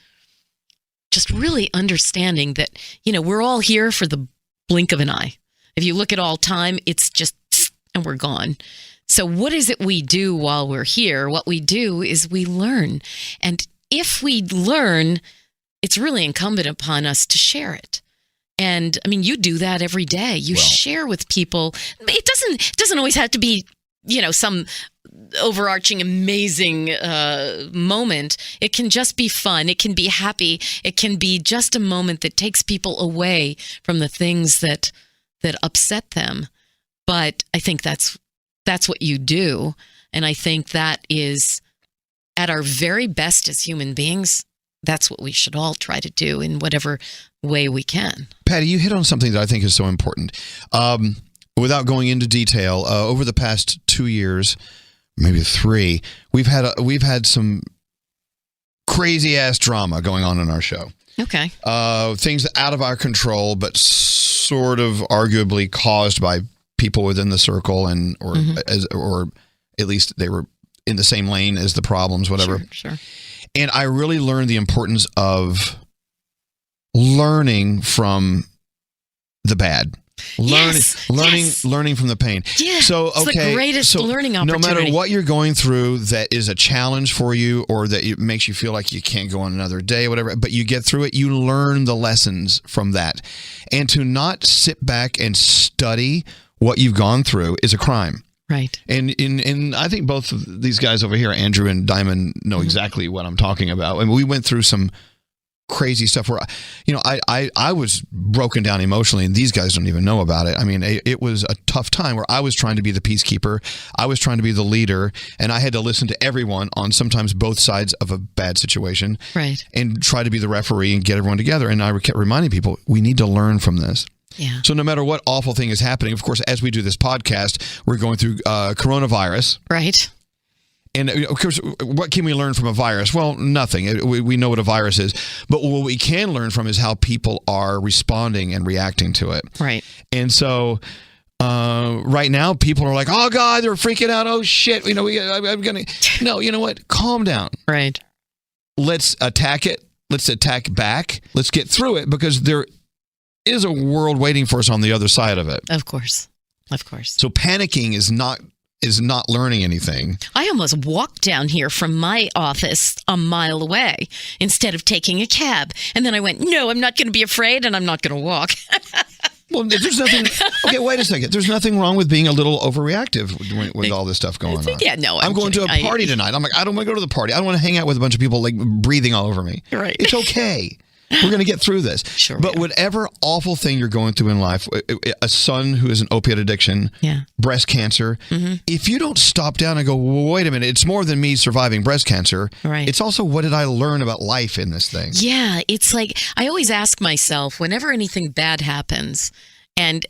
just really understanding that, we're all here for the blink of an eye. If you look at all time, it's just, and we're gone. So what is it we do while we're here? What we do is we learn. And if we learn it's really incumbent upon us to share it. And I mean, you do that every day. You share with people. It doesn't always have to be, some overarching, amazing moment. It can just be fun. It can be happy. It can be just a moment that takes people away from the things that upset them. But I think that's what you do. And I think that is, at our very best as human beings, that's what we should all try to do in whatever way we can. Patty, you hit on something that I think is so important. Without going into detail, over the past 2 years, maybe 3, we've had some crazy ass drama going on in our show. Okay. Things out of our control, but sort of arguably caused by people within the circle, or at least they were in the same lane as the problems, whatever. Sure. And I really learned the importance of learning from the bad. Learning from the pain. Yeah, so it's the greatest learning opportunity. No matter what you're going through that is a challenge for you, or that it makes you feel like you can't go on another day, whatever, but you get through it, you learn the lessons from that. And to not sit back and study what you've gone through is a crime. Right. And I think both of these guys over here, Andrew and Diamond, know exactly what I'm talking about. And we went through some crazy stuff where, I was broken down emotionally, and these guys don't even know about it. I mean, it was a tough time where I was trying to be the peacekeeper. I was trying to be the leader, and I had to listen to everyone on sometimes both sides of a bad situation. Right. And try to be the referee and get everyone together. And I kept reminding people, we need to learn from this. Yeah. So no matter what awful thing is happening, of course, as we do this podcast, we're going through coronavirus. Right. And of course, what can we learn from a virus? Well, nothing. We know what a virus is. But what we can learn from is how people are responding and reacting to it. Right. And so right now, people are like, oh, God, they're freaking out. Oh, shit. I'm going to. No, you know what? Calm down. Right. Let's attack it. Let's attack back. Let's get through it, because there is a world waiting for us on the other side of it. Of course. So panicking is not learning anything. I almost walked down here from my office a mile away instead of taking a cab. And then I went, no, I'm not going to be afraid, and I'm not going to walk. Well, there's nothing. Okay, wait a second. There's nothing wrong with being a little overreactive with all this stuff going on. Yeah, no, I'm going to a party tonight. I'm like, I don't want to go to the party. I don't want to hang out with a bunch of people like breathing all over me. Right. It's okay. We're going to get through this. Sure. But whatever awful thing you're going through in life, a son who has an opiate addiction, breast cancer, if you don't stop down and go, well, wait a minute, it's more than me surviving breast cancer. Right. It's also, what did I learn about life in this thing? Yeah, it's like, I always ask myself, whenever anything bad happens, and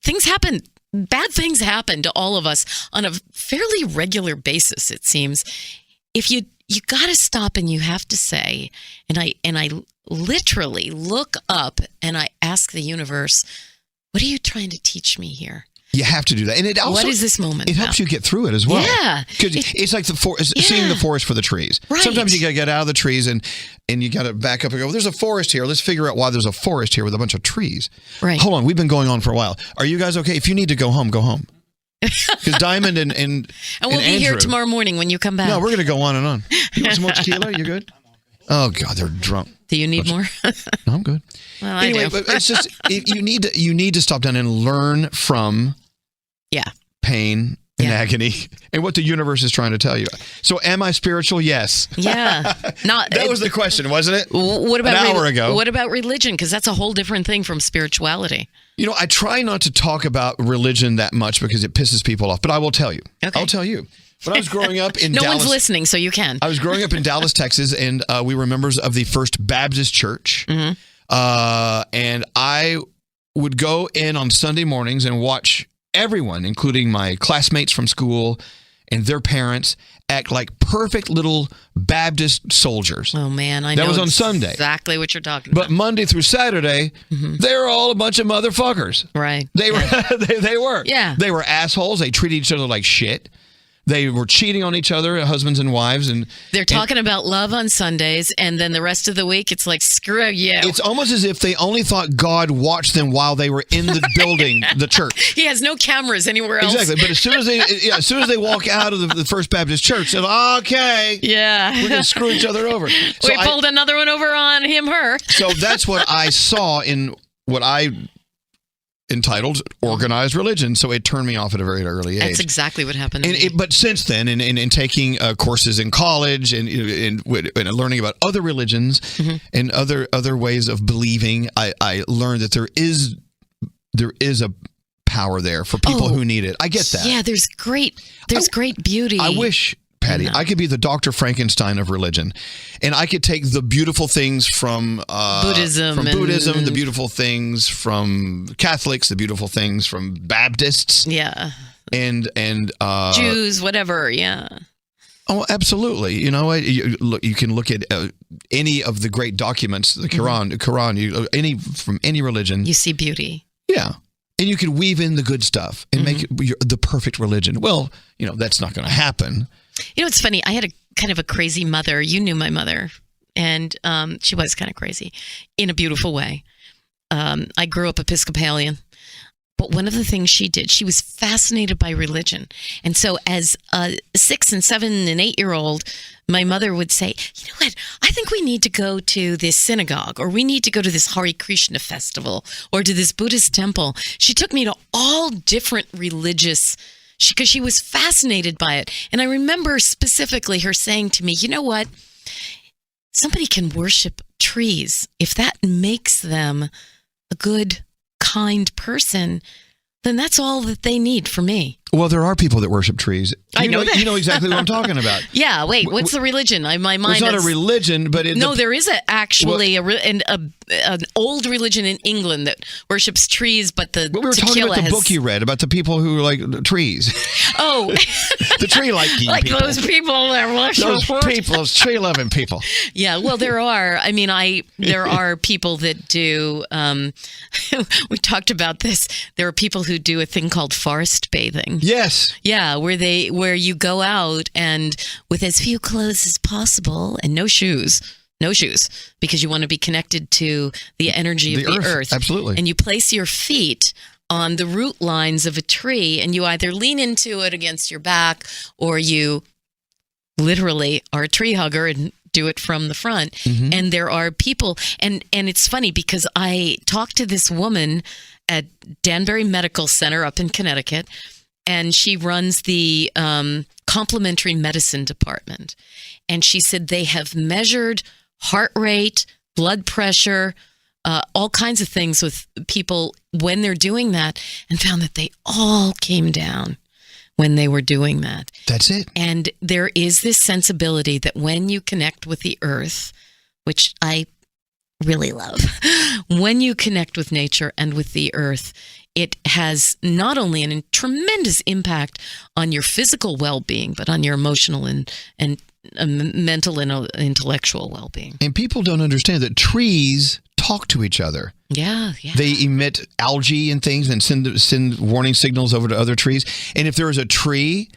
things happen, bad things happen to all of us on a fairly regular basis, it seems. If you got to stop and you have to say, and I literally look up and I ask the universe, what are you trying to teach me here? You have to do that. And it also, what is this moment? It helps you get through it as well. Yeah. Because it's like seeing the forest for the trees. Right. Sometimes you got to get out of the trees and you got to back up and go, well, there's a forest here. Let's figure out why there's a forest here with a bunch of trees. Right. Hold on. We've been going on for a while. Are you guys okay? If you need to go home, go home. Because Diamond and we'll be Andrew, here tomorrow morning when you come back. No, we're going to go on and on. You want some more tequila? You good? Oh, God, they're drunk. Do you need more? No, I'm good. Well, anyway, I do. But it's just you need to stop down and learn from pain and agony and what the universe is trying to tell you. So, am I spiritual? Yes. Yeah. That was the question, wasn't it? What about an hour ago? What about religion? Because that's a whole different thing from spirituality. I try not to talk about religion that much because it pisses people off. But I will tell you. Okay. I'll tell you. When I was growing up in no Dallas, one's listening, so you can. I was growing up in Dallas, Texas, and we were members of the First Baptist Church. And I would go in on Sunday mornings and watch everyone, including my classmates from school and their parents, act like perfect little Baptist soldiers. Oh, man, I know. That was on Sunday. Exactly what you're talking about. But Monday through Saturday, they were all a bunch of motherfuckers. Right. They were. They were. Yeah. They were assholes. They treated each other like shit. They were cheating on each other, husbands and wives, and they're talking about love on Sundays, and then the rest of the week, it's like, screw you. It's almost as if they only thought God watched them while they were in the building, the church. He has no cameras anywhere else. Exactly, but as soon as they walk out of the First Baptist Church, they're like, okay, yeah, we're gonna screw each other over. So we pulled another one over on him, her. So that's what I saw in what I entitled organized religion. So it turned me off at a very early age. That's exactly what happened to me. But since then, in taking courses in college and learning about other religions and other ways of believing, I learned that there is a power there for people who need it. I get that. Yeah, there's great beauty. I wish, Patty, I could be the Dr. Frankenstein of religion, and I could take the beautiful things from Buddhism, the beautiful things from Catholics, the beautiful things from Baptists, and Jews, whatever, Oh, absolutely. You know, you can look at any of the great documents, the Quran, from any religion. You see beauty. Yeah. And you can weave in the good stuff and make it the perfect religion. Well, that's not going to happen. It's funny. I had a kind of a crazy mother. You knew my mother, and she was kind of crazy in a beautiful way. I grew up Episcopalian, but one of the things she did, she was fascinated by religion. And so as a 6 and 7 and 8-year-old, my mother would say, you know what, I think we need to go to this synagogue, or we need to go to this Hare Krishna festival, or to this Buddhist temple. She took me to all different religious, because she was fascinated by it. And I remember specifically her saying to me, you know what, somebody can worship trees. If that makes them a good, kind person, then that's all that they need for me. Well, there are people that worship trees. I know that. You know exactly what I'm talking about. Yeah, wait, what's the religion? My mind it's not a religion, but... there is an old religion in England that worships trees, but the we were talking about the book you read, about the people who like trees. Oh. The tree-liking like people. those people that worship those tree-loving people. Yeah, well, there are. There are people that do... we talked about this. There are people who do a thing called forest bathing. Yes. Yeah, where you go out and with as few clothes as possible and no shoes, because you want to be connected to the energy of the earth. Absolutely. And you place your feet on the root lines of a tree, and you either lean into it against your back, or you literally are a tree hugger and do it from the front. Mm-hmm. And there are people, and it's funny because I talked to this woman at Danbury Medical Center up in Connecticut, and she runs the complementary medicine department. And she said they have measured heart rate, blood pressure, all kinds of things with people when they're doing that, and found that they all came down when they were doing that. That's it. And there is this sensibility that when you connect with the earth, which I really love, when you connect with nature and with the earth, it has not only a tremendous impact on your physical well-being, but on your emotional and mental and intellectual well-being. And people don't understand that trees talk to each other. Yeah. They emit algae and things and send warning signals over to other trees. And if there is a tree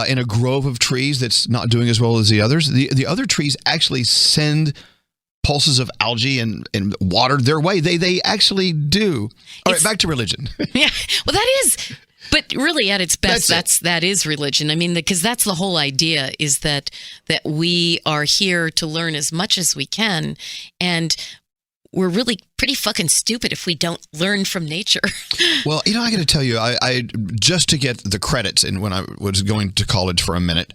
in a grove of trees that's not doing as well as the others, the other trees actually send pulses of algae and water their way. They actually do. All right, back to religion. Yeah, well, that is, but really at its best, that is religion. Because that's the whole idea, is that we are here to learn as much as we can, and we're really pretty fucking stupid if we don't learn from nature. Well, I got to tell you, I just to get the credits, and when I was going to college for a minute,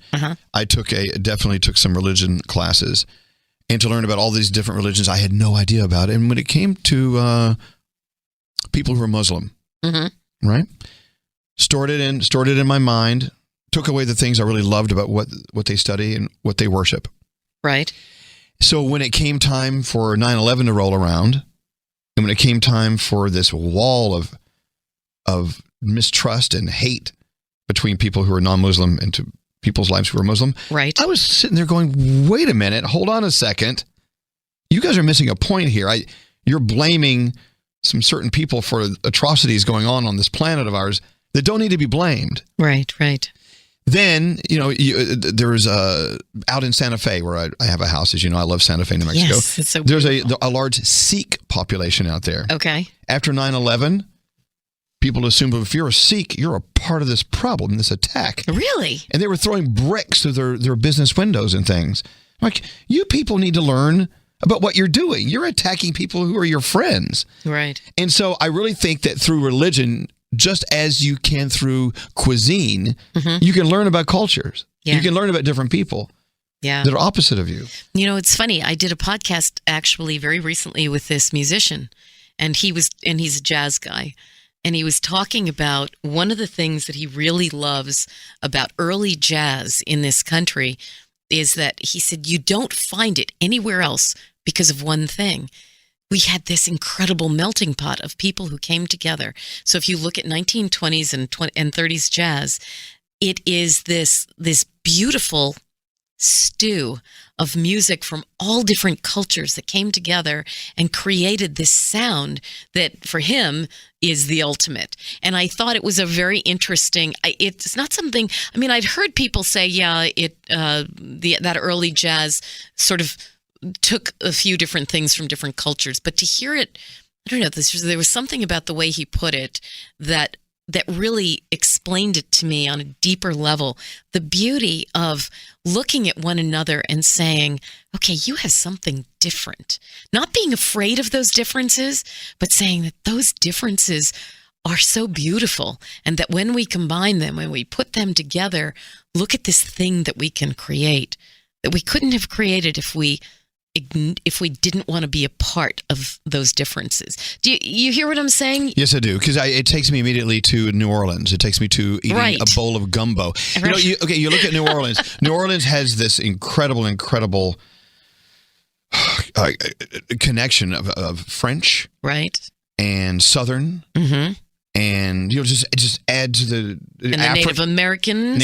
I definitely took some religion classes. And to learn about all these different religions I had no idea about. And when it came to people who are Muslim, right? Stored it in my mind, took away the things I really loved about what they study and what they worship. Right. So when it came time for 9/11 to roll around, and when it came time for this wall of mistrust and hate between people who are non-Muslim and to people's lives who are Muslim. Right. I was sitting there going, wait a minute, hold on a second. You guys are missing a point here. You're blaming some certain people for atrocities going on this planet of ours that don't need to be blamed. Right. Then, there's out in Santa Fe, where I have a house, as you know, I love Santa Fe, New Mexico. Yes, it's so There's beautiful. a large Sikh population out there. Okay. After 9/11, people assume if you're a Sikh, you're a part of this problem, this attack. Really? And they were throwing bricks through their business windows and things. Like, you people need to learn about what you're doing. You're attacking people who are your friends. Right. And so I really think that through religion, just as you can through cuisine, you can learn about cultures. Yeah. You can learn about different people that are opposite of you. You know, it's funny. I did a podcast actually very recently with this musician, and he's a jazz guy. And he was talking about one of the things that he really loves about early jazz in this country is that he said, you don't find it anywhere else because of one thing. We had this incredible melting pot of people who came together. So if you look at 1920s and 30s jazz, it is this beautiful stew of music from all different cultures that came together and created this sound that for him is the ultimate. And I thought it was a very interesting, it's not something, I mean, I'd heard people say, that early jazz sort of took a few different things from different cultures, but to hear it, I don't know, there was something about the way he put it that really explained it to me on a deeper level. The beauty of looking at one another and saying, okay, you have something different. Not being afraid of those differences, but saying that those differences are so beautiful and that when we combine them, when we put them together, look at this thing that we can create that we couldn't have created if we didn't want to be a part of those differences. Do you hear what I'm saying? Yes, I do, because it takes me immediately to New Orleans. It takes me to eating a bowl of gumbo. Right. You look at New Orleans. New Orleans has this incredible connection of French, right, and Southern, and it just adds to the Native American,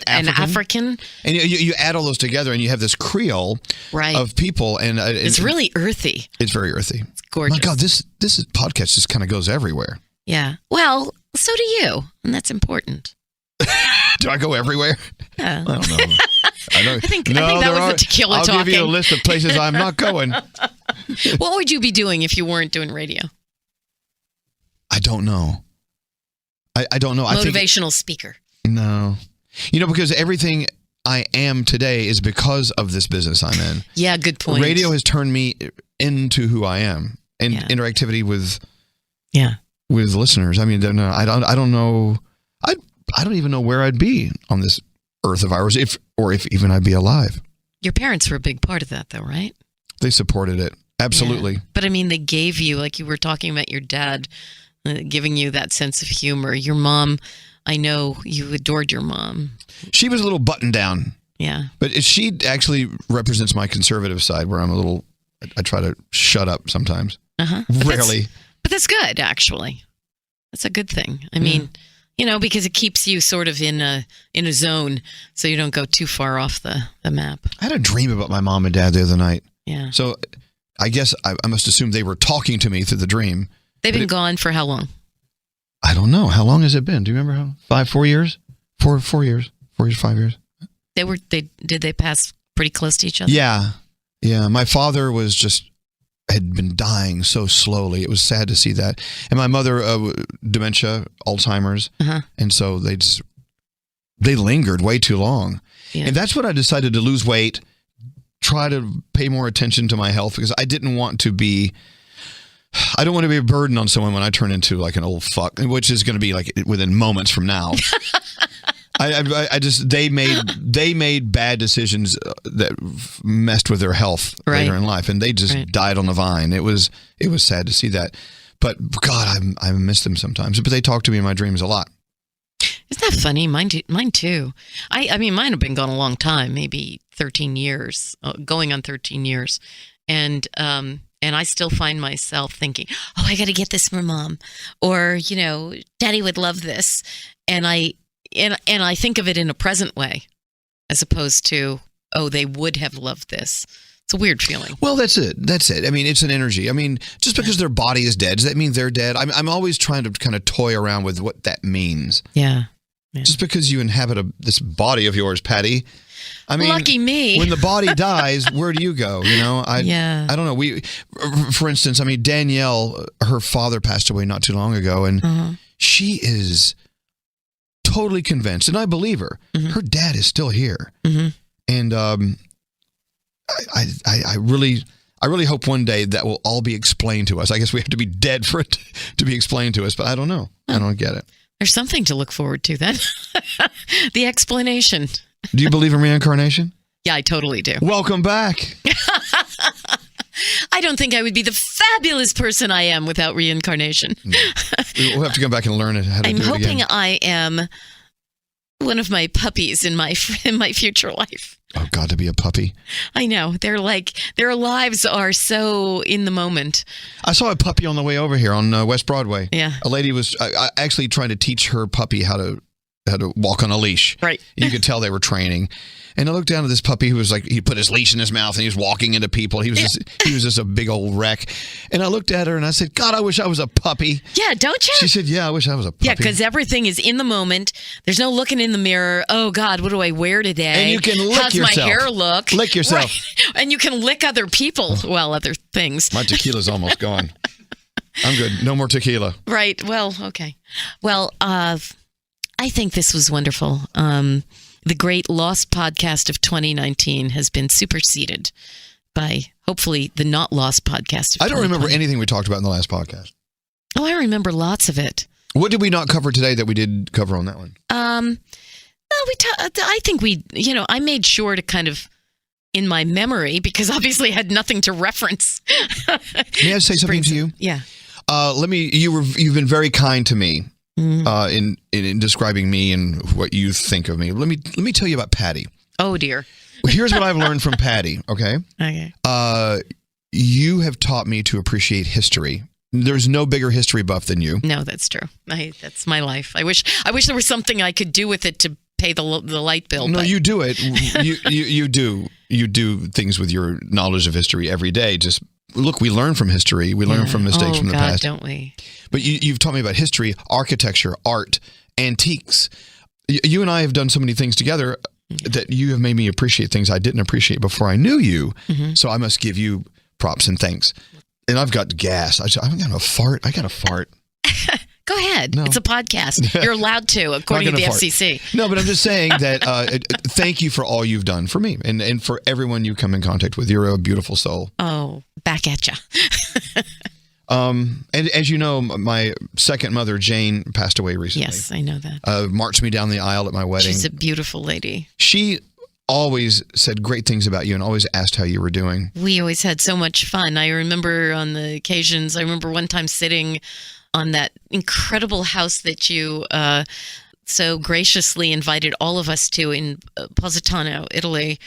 and African, and you add all those together, and you have this Creole of people, and it's really earthy. It's very earthy. It's gorgeous. My God, this podcast just kind of goes everywhere. Yeah. Well, so do you, and that's important. Do I go everywhere? Yeah. I don't know. I think that was the tequila talking. I'll give you a list of places I'm not going. What would you be doing if you weren't doing radio? I don't know. I don't know. Motivational speaker. No. Because everything I am today is because of this business I'm in. Yeah, good point. Radio has turned me into who I am, and interactivity with listeners. I mean, I don't know. I don't even know where I'd be on this earth of ours, if even I'd be alive. Your parents were a big part of that, though, right? They supported it. Absolutely. Yeah. But I mean, they gave you, like you were talking about your dad, giving you that sense of humor. Your mom, I know you adored your mom. She was a little buttoned down. Yeah. But she actually represents my conservative side where I try to shut up sometimes. Rarely. But that's good, actually. That's a good thing. I mean, because it keeps you sort of in a zone so you don't go too far off the map. I had a dream about my mom and dad the other night. Yeah. So I guess I must assume they were talking to me through the dream. They've been gone for how long? I don't know. How long has it been? Do you remember how? 4 years? 4 years? 4 years, 5 years? Did they pass pretty close to each other? Yeah. Yeah. My father had been dying so slowly. It was sad to see that. And my mother, dementia, Alzheimer's. And so they lingered way too long. Yeah. And that's when I decided to lose weight, try to pay more attention to my health, because I don't want to be a burden on someone when I turn into like an old fuck, which is going to be like within moments from now. They made bad decisions that messed with their health later in life, and they just died on the vine. It was sad to see that, but God, I miss them sometimes. But they talk to me in my dreams a lot. Isn't that funny? Mine too. I mean, mine have been gone a long time, maybe 13 years, going on 13 years, and I still find myself thinking, oh, I got to get this for Mom, or Daddy would love this, and I think of it in a present way, as opposed to, oh, they would have loved this. It's a weird feeling. Well, that's it. I mean, it's an energy. I mean, just because their body is dead, does that mean they're dead? I'm always trying to kind of toy around with what that means. Yeah. Just because you inhabit this body of yours, Patty. I mean, lucky me. When the body dies, where do you go? I don't know. For instance, I mean, Danielle, her father passed away not too long ago, and she is totally convinced, and I believe her. Her dad is still here, and I I really hope one day that will all be explained to us. I guess we have to be dead for it to be explained to us, but I don't know. I don't get it. There's something to look forward to then. The explanation. Do you believe in reincarnation? Yeah, I totally do. Welcome back. I don't think I would be the fabulous person I am without reincarnation. We'll have to go back and learn how to do it again. I'm hoping I am one of my puppies in my future life. Oh, God, to be a puppy. I know. They're like, their lives are so in the moment. I saw a puppy on the way over here on West Broadway. Yeah. A lady was actually trying to teach her puppy how to walk on a leash. Right. You could tell they were training. And I looked down at this puppy who was like, he put his leash in his mouth and he was walking into people. He was just a big old wreck. And I looked at her and I said, God, I wish I was a puppy. Yeah, don't you? She said, yeah, I wish I was a puppy. Yeah, because everything is in the moment. There's no looking in the mirror. Oh, God, what do I wear today? And you can lick How's yourself. My hair look? Lick yourself. Right. And you can lick other people. Well, other things. My tequila's almost gone. I'm good. No more tequila. Right. Well, okay. Well, I think this was wonderful. The great Lost podcast of 2019 has been superseded by, hopefully, the not Lost podcast of I don't remember 2020. anything we talked about in the last podcast. Oh, I remember lots of it. What did we not cover today that we did cover on that one? No, I think I made sure to kind of, in my memory, because obviously I had nothing to reference. May I say something to you? Yeah. You've been very kind to me. In describing me and what you think of me. Let me tell you about Patty. Oh, dear. Well, here's what I've learned from Patty, okay? Okay. You have taught me to appreciate history. There's no bigger history buff than you. No, that's true. That's my life. I wish there was something I could do with it to pay the light bill. No, but you do it. You do things with your knowledge of history every day. Just look, we learn from history. We learn from mistakes from the past. Don't we? But you've taught me about history, architecture, art, antiques. You and I have done so many things together that you have made me appreciate things I didn't appreciate before I knew you. So I must give you props and thanks. And I've got gas. I'm going to fart. I got to fart. Go ahead. No. It's a podcast. You're allowed to, according to the FCC. No, but I'm just saying that thank you for all you've done for me and for everyone you come in contact with. You're a beautiful soul. Oh, back at you. And as you know, my second mother, Jane, passed away recently. Yes, I know that. Marched me down the aisle at my wedding. She's a beautiful lady. She always said great things about you and always asked how you were doing. We always had so much fun. I remember on the occasions, I remember one time sitting on that incredible house that you so graciously invited all of us to in Positano, Italy,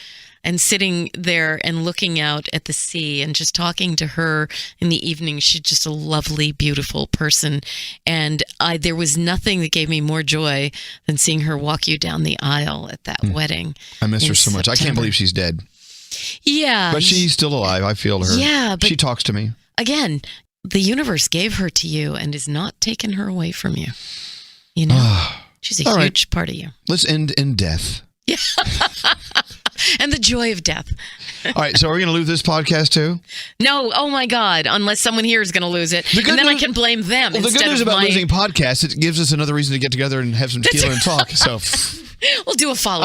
and sitting there and looking out at the sea and just talking to her in the evening. She's just a lovely, beautiful person. And there was nothing that gave me more joy than seeing her walk you down the aisle at that wedding. I miss her so much. I can't believe she's dead. Yeah. But she's still alive. I feel her. Yeah. But she talks to me. Again, the universe gave her to you and is not taking her away from you. You know, she's a huge part of you. Let's end in death. Yeah. And the joy of death. All right, so are we going to lose this podcast too? No, oh my God, unless someone here is going to lose it. And then I can blame them. Well, the good news about losing podcasts, it gives us another reason to get together and have some tequila and talk. So we'll do a follow-up.